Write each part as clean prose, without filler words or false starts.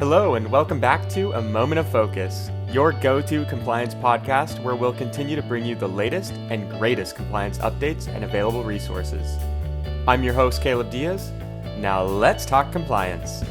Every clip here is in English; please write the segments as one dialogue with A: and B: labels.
A: Hello, and welcome back to A Moment of Focus, your go-to compliance podcast where we'll continue to bring you the latest and greatest compliance updates and available resources. I'm your host, Caleb Diaz. Now let's talk compliance.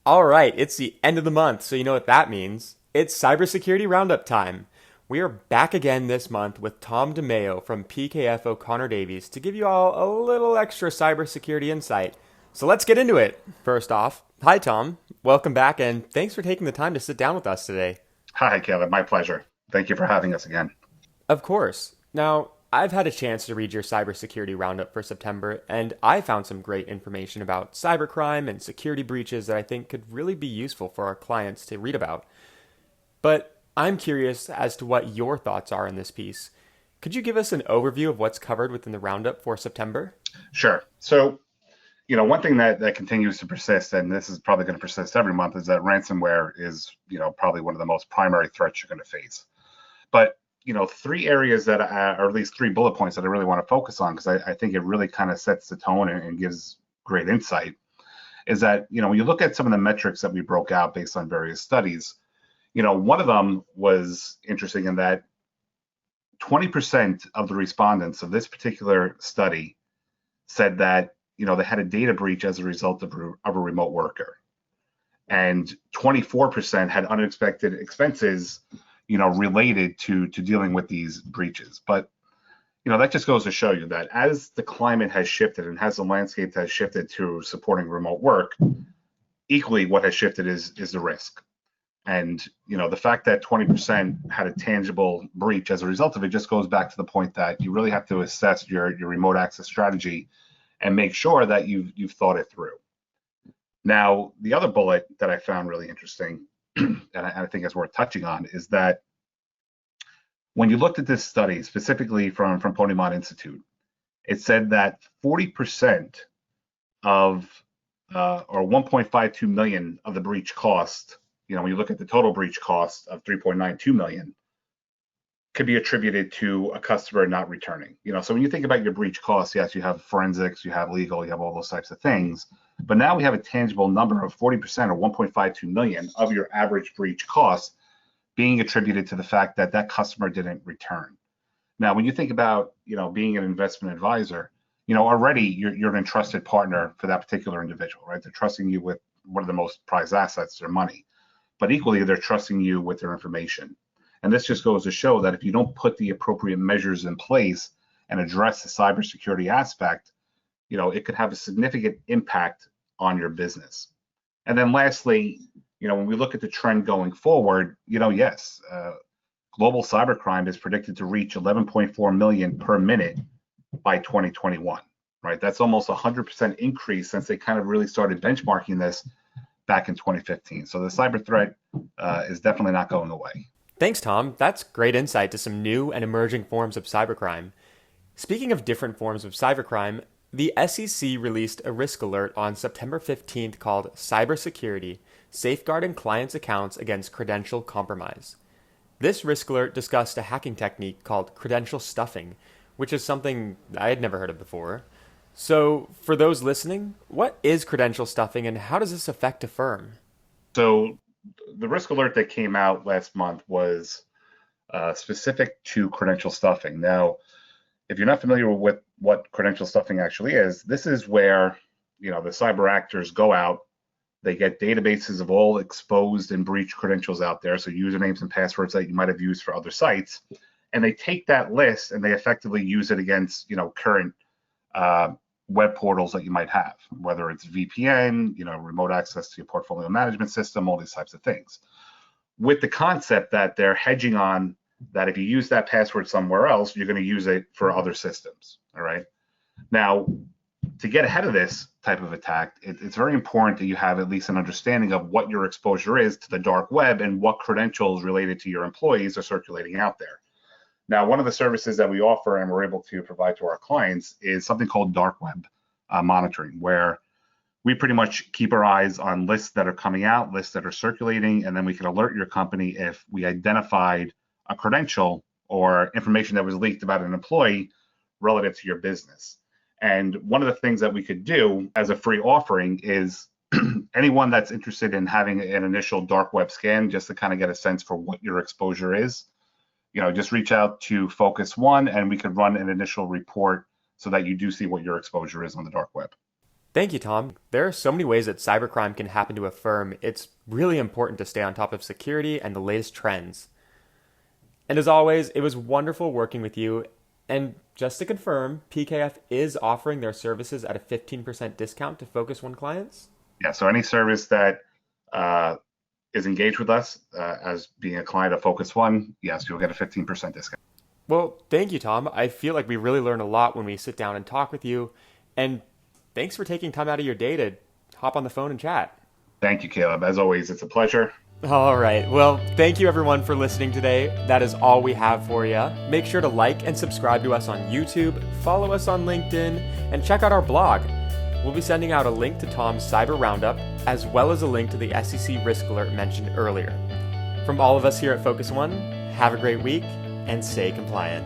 A: All right, it's the end of the month, so you know what that means. It's Cybersecurity Roundup time. We are back again this month with Tom DeMeo from PKF O'Connor Davies to give you all a little extra cybersecurity insight. So let's get into it. First off, hi Tom, welcome back and thanks for taking the time to sit down with us today.
B: Hi, Caleb. My pleasure. Thank you for having us again.
A: Of course. Now, I've had a chance to read your cybersecurity roundup for September, and I found some great information about cybercrime and security breaches that I think could really be useful for our clients to read about. But I'm curious as to what your thoughts are in this piece. Could you give us an overview of what's covered within the roundup for September?
B: Sure. So, one thing that continues to persist, and this is probably going to persist every month, is that ransomware is, probably one of the most primary threats you're going to face. But, three areas that, or at least 3 bullet points that I really want to focus on, because I think it really kind of sets the tone and gives great insight, is that, when you look at some of the metrics that we broke out based on various studies, one of them was interesting in that 20% of the respondents of this particular study said that they had a data breach as a result of a remote worker. And 24% had unexpected expenses, related to dealing with these breaches. But, that just goes to show you that as the climate has shifted and as the landscape has shifted to supporting remote work, equally what has shifted is the risk. And, the fact that 20% had a tangible breach as a result of it just goes back to the point that you really have to assess your remote access strategy and make sure that you've thought it through. Now, the other bullet that I found really interesting, and I think is worth touching on, is that when you looked at this study, specifically from Ponemon Institute, it said that 40% of, or 1.52 million of the breach cost, when you look at the total breach cost of 3.92 million, could be attributed to a customer not returning. So when you think about your breach costs, yes, you have forensics, you have legal, you have all those types of things. But now we have a tangible number of 40% or 1.52 million of your average breach costs being attributed to the fact that that customer didn't return. Now, when you think about, being an investment advisor, already you're an entrusted partner for that particular individual, right? They're trusting you with one of the most prized assets, their money. But equally, they're trusting you with their information. And this just goes to show that if you don't put the appropriate measures in place and address the cybersecurity aspect, it could have a significant impact on your business. And then lastly, when we look at the trend going forward, yes, global cybercrime is predicted to reach 11.4 million per minute by 2021, right? That's almost 100% increase since they kind of really started benchmarking this back in 2015. So the cyber threat is definitely not going away.
A: Thanks, Tom. That's great insight to some new and emerging forms of cybercrime. Speaking of different forms of cybercrime, the SEC released a risk alert on September 15th called Cybersecurity, Safeguarding Clients' Accounts Against Credential Compromise. This risk alert discussed a hacking technique called credential stuffing, which is something I had never heard of before. So, for those listening, what is credential stuffing and how does this affect a firm?
B: So, the risk alert that came out last month was specific to credential stuffing. Now, if you're not familiar with what credential stuffing actually is, this is where, the cyber actors go out, they get databases of all exposed and breached credentials out there, so usernames and passwords that you might have used for other sites, and they take that list and they effectively use it against, current web portals that you might have, whether it's VPN, remote access to your portfolio management system, all these types of things, with the concept that they're hedging on that if you use that password somewhere else, you're going to use it for other systems. All right. Now, to get ahead of this type of attack, it's very important that you have at least an understanding of what your exposure is to the dark web and what credentials related to your employees are circulating out there. Now, one of the services that we offer and we're able to provide to our clients is something called dark web monitoring, where we pretty much keep our eyes on lists that are coming out, lists that are circulating, and then we can alert your company if we identified a credential or information that was leaked about an employee relative to your business. And one of the things that we could do as a free offering is anyone that's interested in having an initial dark web scan just to kind of get a sense for what your exposure is, just reach out to Focus One and we could run an initial report so that you do see what your exposure is on the dark web.
A: Thank you, Tom. There are so many ways that cybercrime can happen to a firm. It's really important to stay on top of security and the latest trends. And as always, it was wonderful working with you. And just to confirm, PKF is offering their services at a 15% discount to Focus One clients?
B: Yeah, so any service that is engaged with us as being a client of Focus One, yes, you'll get a 15% discount.
A: Well, thank you, Tom. I feel like we really learn a lot when we sit down and talk with you. And thanks for taking time out of your day to hop on the phone and chat.
B: Thank you, Caleb. As always, it's a pleasure.
A: All right. Well, thank you everyone for listening today. That is all we have for you. Make sure to like and subscribe to us on YouTube, follow us on LinkedIn, and check out our blog. We'll be sending out a link to Tom's Cyber Roundup, as well as a link to the SEC Risk Alert mentioned earlier. From all of us here at Focus One, have a great week and stay compliant.